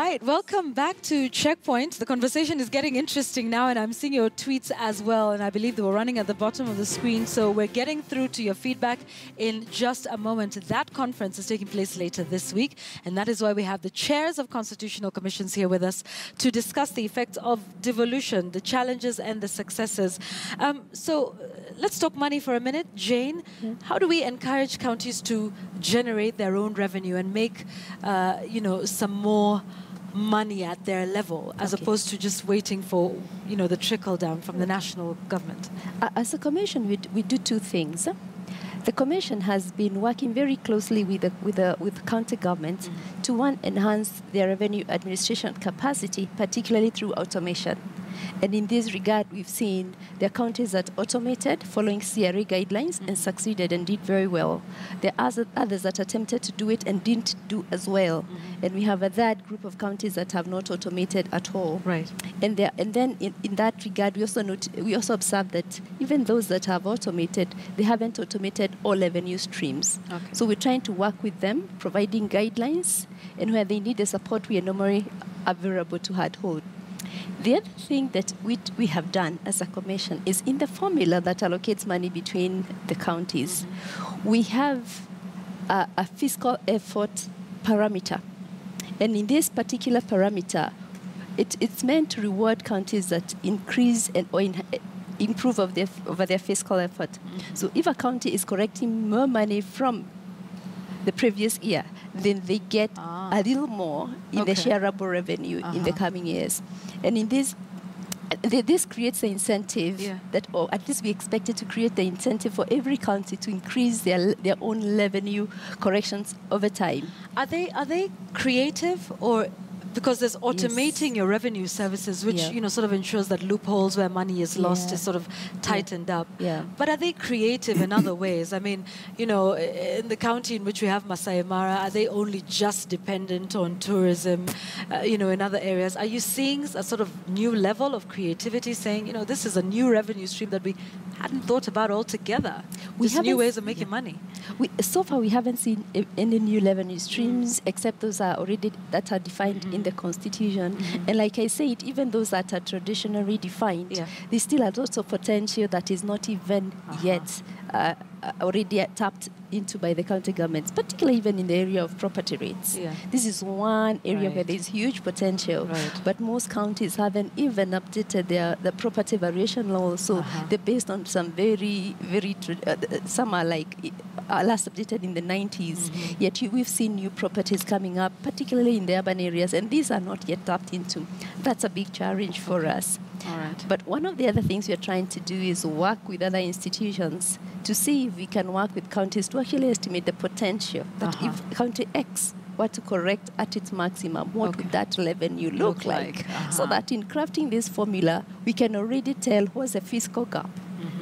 right, welcome back to Checkpoint. The conversation is getting interesting now, and I'm seeing your tweets as well, and I believe they were running at the bottom of the screen, so we're getting through to your feedback in just a moment. That conference is taking place later this week, and that is why we have the chairs of constitutional commissions here with us to discuss the effects of devolution, the challenges and the successes. Let's talk money for a minute. Jane, how do we encourage counties to generate their own revenue and make, some more money at their level, as opposed to just waiting for, the trickle down from the national government? As a commission, we do two things. The commission has been working very closely with county governments to, one, enhance their revenue administration capacity, particularly through automation. And in this regard, we've seen there are counties that automated following CRA guidelines and succeeded and did very well. There are others that attempted to do it and didn't do as well. And we have a third group of counties that have not automated at all. Right. And then in that regard, we also observe that even those that have automated, they haven't automated all revenue streams. Okay. So we're trying to work with them, providing guidelines, and where they need the support, we are normally available to hold. The other thing that we have done as a commission is in the formula that allocates money between the counties, we have a fiscal effort parameter. And in this particular parameter, it's meant to reward counties that increase or improve over their fiscal effort. So if a county is collecting more money from the previous year, then they get a little more in the shareable revenue in the coming years. And in this creates the incentive that, or at least we expect it to create the incentive for every county to increase their own revenue corrections over time. Are they creative, or because there's automating your revenue services, which sort of ensures that loopholes where money is lost is sort of tightened up. Yeah. But are they creative in other ways? I mean, in the county in which we have Masai Mara, are they only just dependent on tourism? In other areas, are you seeing a sort of new level of creativity, saying, this is a new revenue stream that we hadn't thought about altogether? These new ways of making money. So far, we haven't seen any new revenue streams, except those that are defined in the Constitution. And like I said, even those that are traditionally defined, they still have lots of potential that is not even yet already tapped into by the county governments, particularly even in the area of property rates. This is one area where there's huge potential, but most counties haven't even updated the property valuation law, so they're based on some very, very, some are like last updated in the 90s, yet we've seen new properties coming up, particularly in the urban areas, and these are not yet tapped into. That's a big challenge for us. But one of the other things we're trying to do is work with other institutions to see if we can work with counties to actually estimate the potential that if County X were to correct at its maximum, what would that revenue look like? So that in crafting this formula, we can already tell what's the fiscal gap.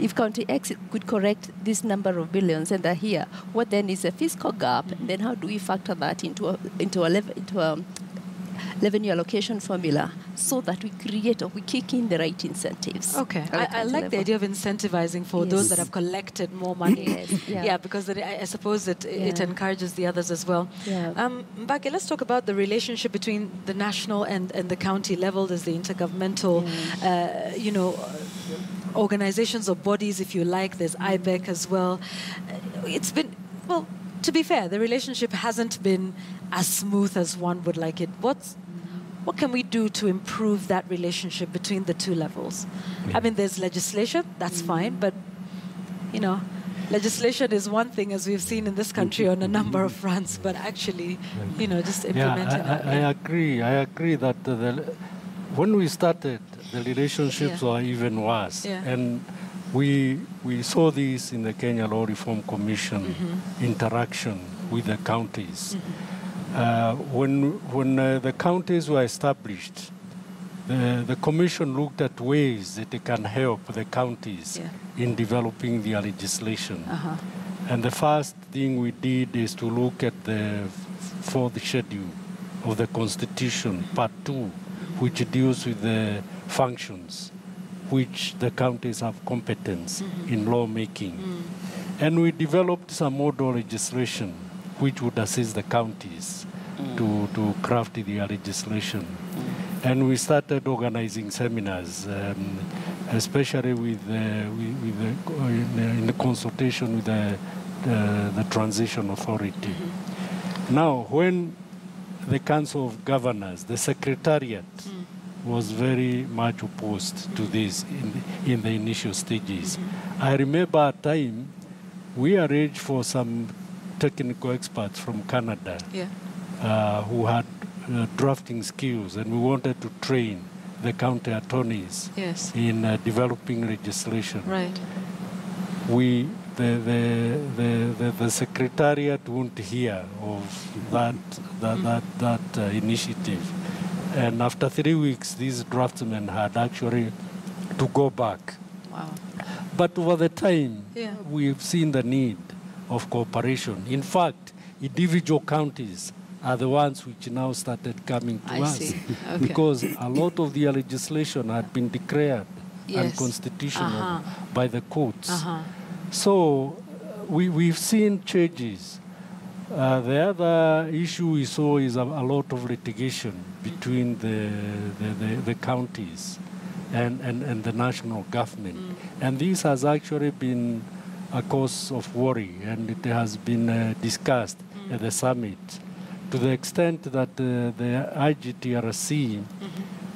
If County X could correct this number of billions and they're here, what then is a fiscal gap? And then how do we factor that into a revenue allocation formula so that we create or we kick in the right incentives? Okay, I like the idea of incentivizing for those that have collected more money. Because I suppose it encourages the others as well. Mbake, let's talk about the relationship between the national and the county level. There's the intergovernmental, organizations or bodies, if you like. There's IBEC as well. It's been, well, to be fair, the relationship hasn't been as smooth as one would like it. What can we do to improve that relationship between the two levels? I mean, there's legislation, that's fine, but, legislation is one thing, as we've seen in this country on a number of fronts, but actually, just implementing it. I agree that when we started, the relationships were even worse. And we saw this in the Kenya Law Reform Commission interaction with the counties. When the counties were established, the commission looked at ways that they can help the counties in developing their legislation. And the first thing we did is to look at the fourth schedule of the Constitution, Part 2, which deals with the functions which the counties have competence in lawmaking. And we developed some model legislation which would assist the counties to craft the legislation. And we started organizing seminars, especially in the consultation with the transition authority. Now, when the Council of Governors, the Secretariat, was very much opposed to this in the initial stages. I remember at a time, we arranged for some technical experts from Canada who had drafting skills, and we wanted to train the county attorneys in developing legislation. Right. The Secretariat won't hear of that initiative. And after 3 weeks, these draftsmen had actually to go back. Wow. But over the time, we've seen the need of cooperation. In fact, individual counties are the ones which now started coming to us. Okay. Because a lot of the legislation had been declared unconstitutional by the courts. So we've seen changes. The other issue we saw is a lot of litigation between the counties and the national government. And this has actually been a cause of worry, and it has been discussed at the summit to the extent that the IGTRC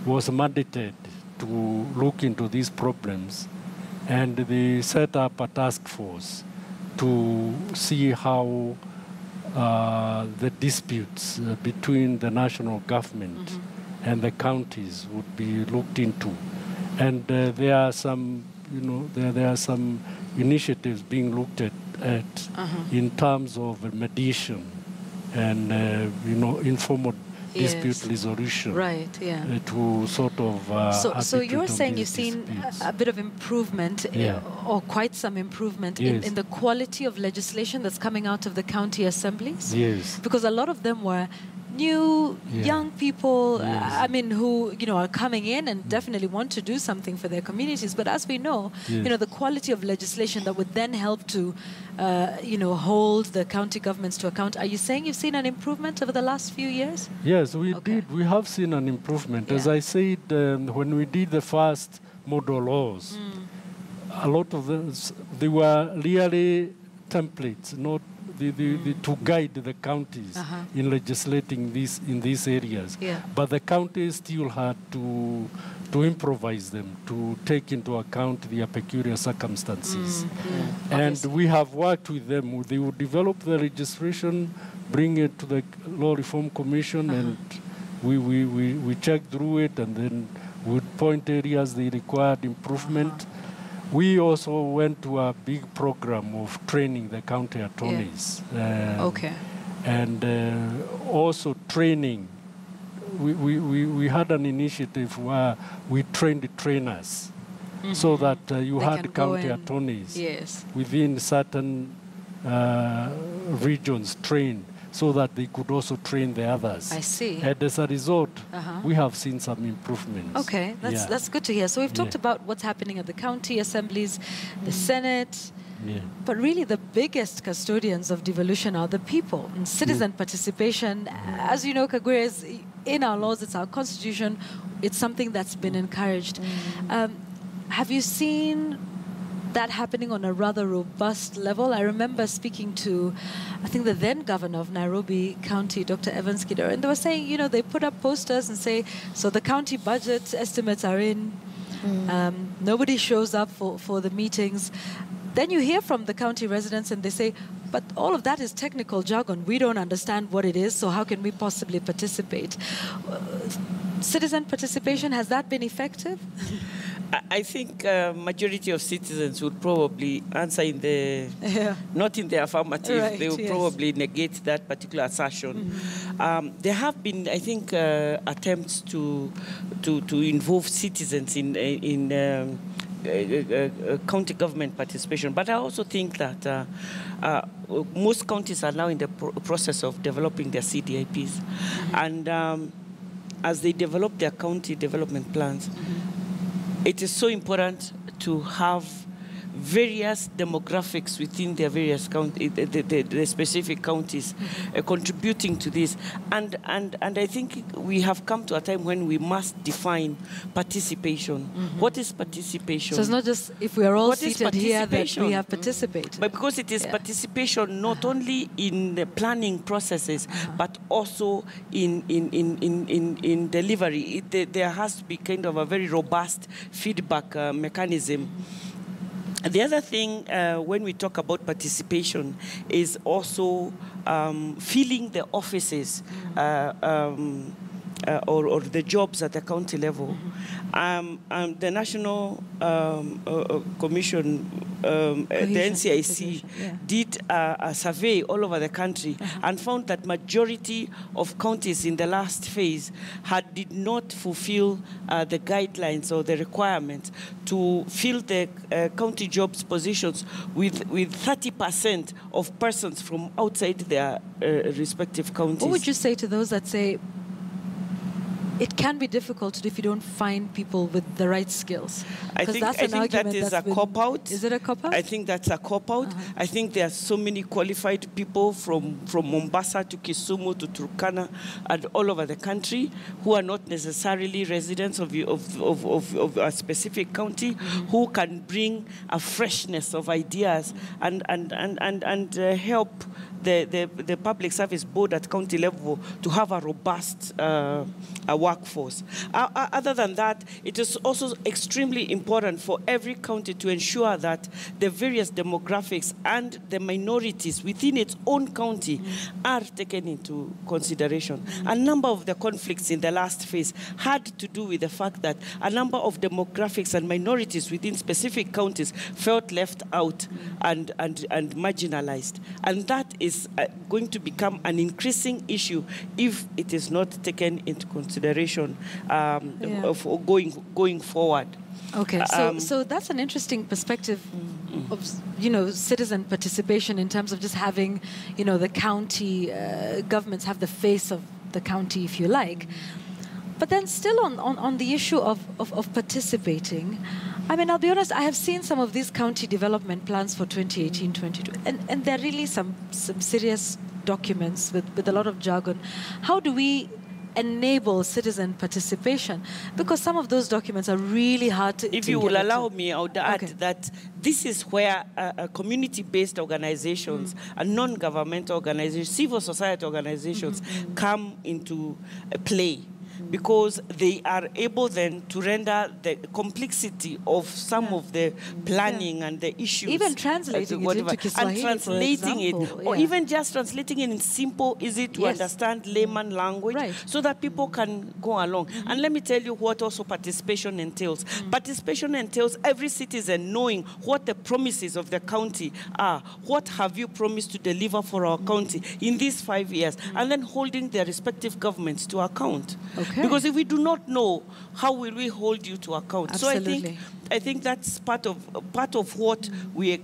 was mandated to look into these problems, and they set up a task force to see how the disputes between the national government and the counties would be looked into. And there are some, there are some initiatives being looked at in terms of mediation and, informal dispute resolution. Right, to sort of... So you're saying you've seen a bit of improvement, or quite some improvement in the quality of legislation that's coming out of the county assemblies? Yes. Because a lot of them were new, young people, who, are coming in and definitely want to do something for their communities. But as we know, the quality of legislation that would then help to, hold the county governments to account. Are you saying you've seen an improvement over the last few years? Yes, we did. We have seen an improvement. As I said, when we did the first model laws, a lot of them, they were really templates, not to guide the counties in legislating in these areas. But the counties still had to improvise them, to take into account their peculiar circumstances. And we have worked with them. They would develop the legislation, bring it to the Law Reform Commission, and we check through it, and then we would point areas they required improvement. We also went to a big program of training the county attorneys. And also training. We had an initiative where we trained trainers so that you had county attorneys within certain regions trained, so that they could also train the others. I see. And as a result, we have seen some improvements. Okay, that's good to hear. So we've talked about what's happening at the county assemblies, the Senate, but really the biggest custodians of devolution are the people. And citizen participation, as you know, Kagure, is in our laws, it's our constitution, it's something that's been encouraged. Have you seen that happening on a rather robust level? I remember speaking to, I think, the then governor of Nairobi County, Dr. Evans Kidero, and they were saying, they put up posters and say, so the county budget estimates are in, nobody shows up for the meetings. Then you hear from the county residents and they say, but all of that is technical jargon. We don't understand what it is, so how can we possibly participate? Citizen participation, has that been effective? I think majority of citizens would probably answer in the not in the affirmative. Right, they would probably negate that particular assertion. There have been, I think, attempts to involve citizens in county government participation, but I also think that most counties are now in the process of developing their CDIPs, and as they develop their county development plans, it is so important to have various demographics within their various the specific counties contributing to this. And I think we have come to a time when we must define participation. What is participation? So it's not just if we are all seated here that we have participated. But because it is participation not only in the planning processes, but also in delivery. There has to be kind of a very robust feedback mechanism. The other thing when we talk about participation is also filling the offices or the jobs at the county level. The National Commission, the NCIC, did a survey all over the country and found that majority of counties in the last phase did not fulfill the guidelines or the requirements to fill the county jobs positions with 30% of persons from outside their respective counties. What would you say to those that say, it can be difficult to do if you don't find people with the right skills? I think that is a cop-out. Is it a cop-out? I think that's a cop-out. I think there are so many qualified people from Mombasa to Kisumu to Turkana and all over the country who are not necessarily residents of a specific county who can bring a freshness of ideas and help the public service board at county level to have a robust workforce. Other than that, it is also extremely important for every county to ensure that the various demographics and the minorities within its own county are taken into consideration. A number of the conflicts in the last phase had to do with the fact that a number of demographics and minorities within specific counties felt left out and marginalized. And that is going to become an increasing issue if it is not taken into consideration of going forward. Okay, so that's an interesting perspective of citizen participation in terms of just having the county governments have the face of the county, if you like. But then still on the issue of participating, I mean, I'll be honest, I have seen some of these county development plans for 2018, 2022, and they're really some serious documents with a lot of jargon. How do we enable citizen participation? Because some of those documents are really hard to... If you will allow me, I would add that this is where community-based organizations and non-governmental organizations, civil society organizations come into play, because they are able then to render the complexity of some of the planning and the issues. Even translating it into Kiswahili, and translating it, or even just translating it in simple, easy to understand layman language, so that people can go along. And let me tell you what also participation entails. Participation entails every citizen knowing what the promises of the county are. What have you promised to deliver for our county in these 5 years? And then holding their respective governments to account. Because if we do not know, how will we hold you to account? Absolutely. So I think that's part of what we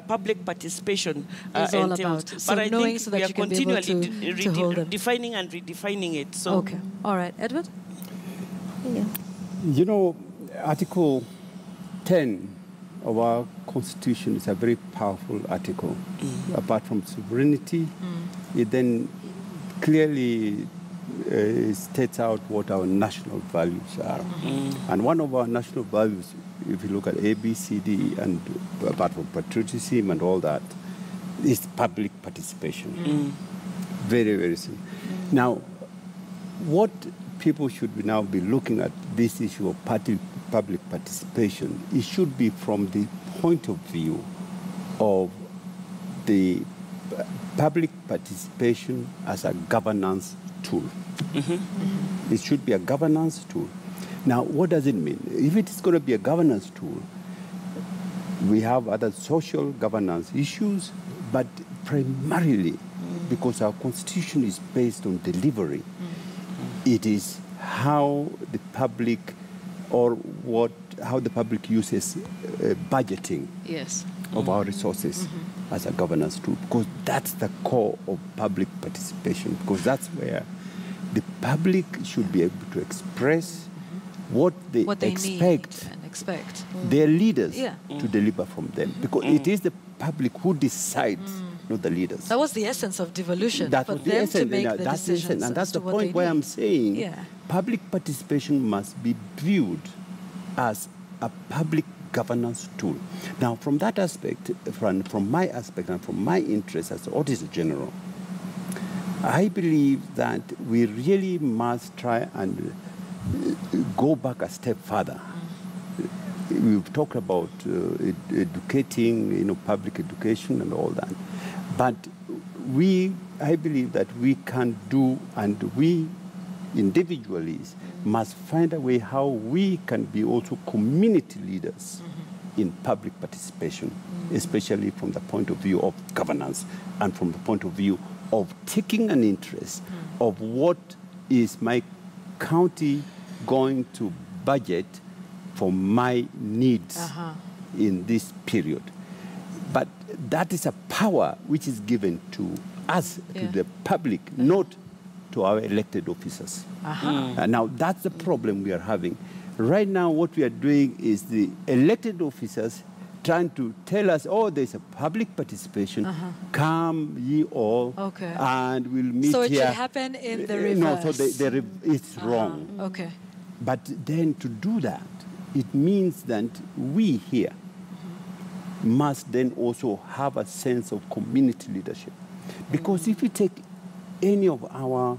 public participation is all entails. about. So but I knowing think so that we are you can be able continually defining and redefining it. So okay, all right, Edward. Article 10 of our Constitution is a very powerful article. Apart from sovereignty, it then clearly states out what our national values are. And one of our national values, if you look at A, B, C, D, and apart from patriotism and all that, is public participation. Very, very simple. Now, what people should now be looking at this issue of public participation, it should be from the point of view of the public participation as a governance tool. It should be a governance tool. Now, what does it mean? If it is going to be a governance tool, we have other social governance issues, but primarily, because our Constitution is based on delivery, it is how the public how the public uses budgeting of our resources as a governance tool, because that's the core of public participation, because that's where the public should be able to express what they expect expect their leaders to deliver from them, because it is the public who decides, not the leaders. That was the essence of devolution, That for was the them essence, to make the that's decisions. and that's as the to what point they where need. I'm saying Yeah. public participation must be viewed as a public governance tool. Now, from that aspect, from my aspect and from my interest as the Auditor General, I believe that we really must try and go back a step further. We've talked about educating, public education and all that. But I believe that we can do, and we individually must find a way how we can be also community leaders in public participation, especially from the point of view of governance and from the point of view of taking an interest of what is my county going to budget for my needs in this period. But that is a power which is given to us, to the public, not to our elected officers. Now, that's the problem we are having. Right now, what we are doing is the elected officers trying to tell us, oh, there's a public participation, come ye all, and we'll meet so here. So it should happen in the reverse. No, so it's wrong. Okay. But then to do that, it means that we here must then also have a sense of community leadership. Because if you take any of our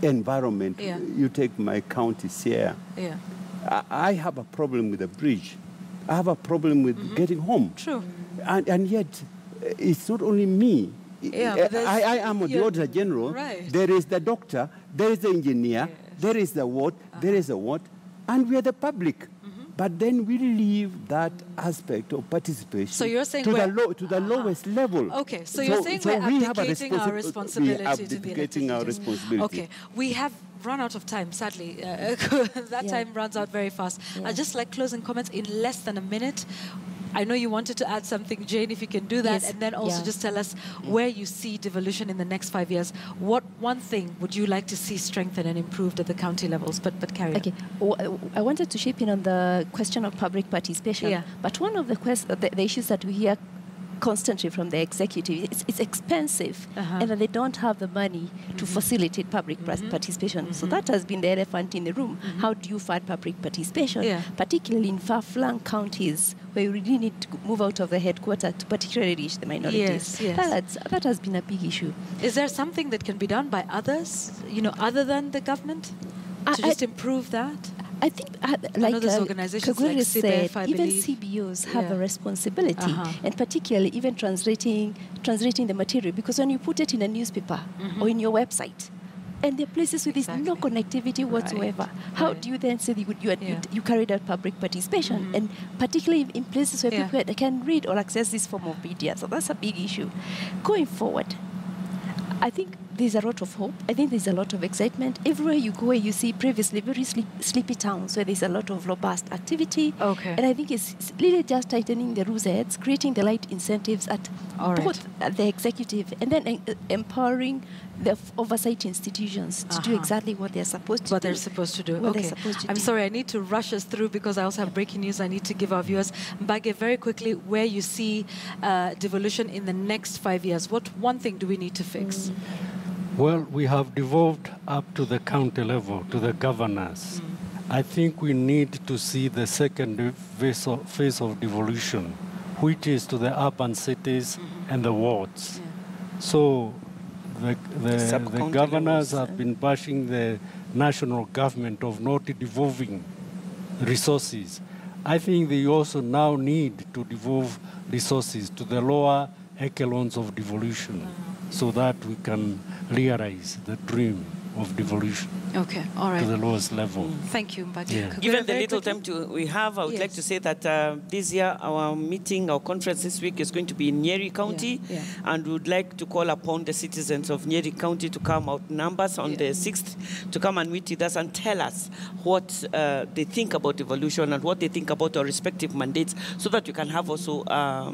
environment, you take my county, Sierra, I have a problem with the bridge. I have a problem with getting home. True. And yet, it's not only me. I am the Auditor General. Right. There is the doctor, there is the engineer, there is the what, there is the what, and we are the public. But then we leave that aspect of participation so you're saying to the lowest level. Okay, so you're saying we're abdicating our responsibility to the elected our leaders. responsibility. Okay, we have run out of time, sadly. That time runs out very fast. I'd just like closing comments in less than a minute. I know you wanted to add something, Jane, if you can do that, and then also just tell us where you see devolution in the next 5 years. What one thing would you like to see strengthened and improved at the county levels? But carry on. Okay, I wanted to chip in on the question of public participation. But one of the issues that we hear constantly from the executive, it's expensive, and that they don't have the money to facilitate public participation. So that has been the elephant in the room. How do you fund public participation, particularly in far-flung counties where you really need to move out of the headquarters to particularly reach the minorities? That has been a big issue. Is there something that can be done by others, other than the government, to just improve that? I think, like Kagwiri said, even CBOs have a responsibility, and particularly even translating the material, because when you put it in a newspaper or in your website, and there are places where there's no connectivity whatsoever, how do you then say you carried out public participation? And particularly in places where people can read or access this form of media. So that's a big issue. Going forward, I think there's a lot of hope. I think there's a lot of excitement. Everywhere you go, you see previously very sleepy towns where there's a lot of robust activity. And I think it's really just tightening the rules heads, creating the right incentives at both the executive and then empowering the oversight institutions to do exactly what they're supposed to do. What they're supposed to do. I'm sorry, I need to rush us through because I also have breaking news I need to give our viewers. Mbage, very quickly, where you see devolution in the next 5 years. What one thing do we need to fix? Well, we have devolved up to the county level, to the governors. I think we need to see the second phase of devolution, which is to the urban cities and the wards. So the governors have been bashing the national government of not devolving resources. I think they also now need to devolve resources to the lower echelons of devolution so that we can realize the dream of devolution to the lowest level. Thank you, Mbage. Given the little time we have, I would like to say that this year our conference this week is going to be in Nyeri County, and we would like to call upon the citizens of Nyeri County to come out numbers on the 6th to come and meet with us and tell us what they think about devolution and what they think about our respective mandates, so that we can have also a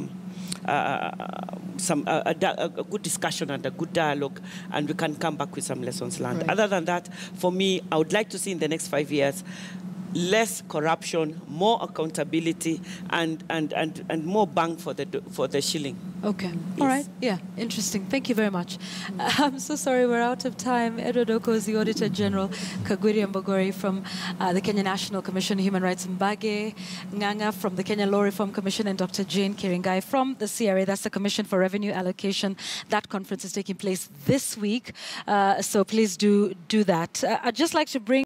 good discussion and a good dialogue, and we can come back with some lessons learned. Other than that, for me, I would like to see in the next 5 years less corruption, more accountability, and more bang for the shilling. Okay. Yes. All right. Yeah. Interesting. Thank you very much. I'm so sorry we're out of time. Edward Oko is the Auditor General. Kagwiri Mbogori from the Kenya National Commission on Human Rights, Mbage Nganga from the Kenya Law Reform Commission, and Dr. Jane Kiringai from the CRA. That's the Commission for Revenue Allocation. That conference is taking place this week. So please do that. I'd just like to bring